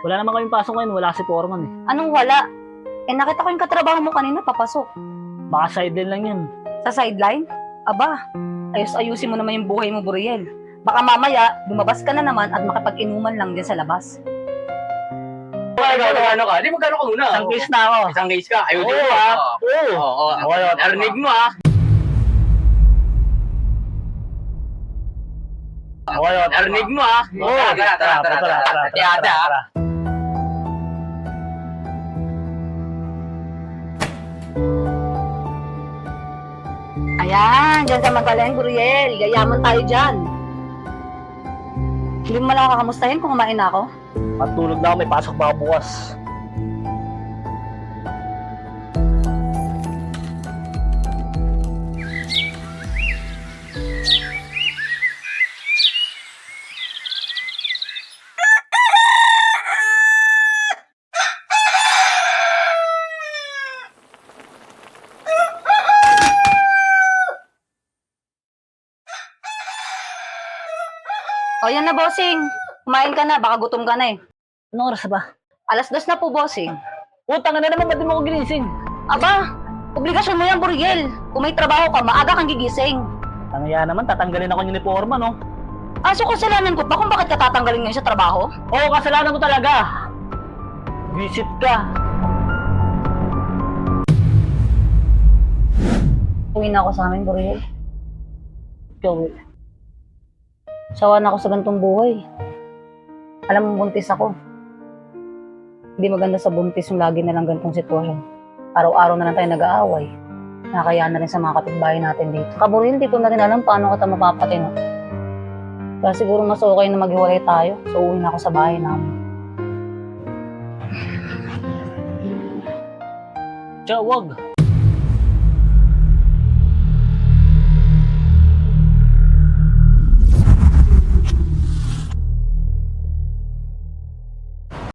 Wala naman kaming pasok ngayon, wala si Foreman eh. Anong wala? Eh nakita ko yung katrabaho mo kanina papasok. Baka sideline lang yun. Sa sideline? Aba, ayos-ayusin mo naman yung buhay mo, Buriel. Baka mamaya, lumabas ka na naman at makipag-inuman lang din sa labas. Magkano ka? Di magkano ka muna? Isang case na ako. Isang case ka? Ayaw din Oo, mo ah. Oo. Oo. Narinig mo ah. Narinig mo ah. Tara. Tiyada. Ayan, dyan ka magaling, Buriel. Yayaman tayo dyan. Hindi mo lang ako kakamustahin kung kumain na ako? Matulog na ako, may pasok pa ako bukas. O yan na, bossing. Kumain ka na, baka gutom ka na eh. Anong oras na ba? 2:00 na po, bossing. Utang na naman, ba't di mo ko ginising? Aba, obligasyon mo yan, Buriel. Kung may trabaho ka, maaga kang gigising. Tangya naman, tatanggalin ako yung uniforma, no? So kasalanan ko pa kung bakit ka tatanggalin ngayon sa trabaho? Oo, kasalanan mo talaga. Visit ka. Uwi na ako sa amin, Buriel. Ikaw, Sawa na ako sa ganitong buhay. Alam mo, buntis ako. Hindi maganda sa buntis yung lagi na lang ganitong sitwasyon. Araw-araw na lang tayo nag-aaway. Nakakaya na rin sa mga kapitbahay natin dito. Kaburil, hindi ko na rin alam paano kita mapapatino. Kaya siguro mas okay na maghiwalay tayo. So, uwi na ako sa bahay namin. tsaka wag.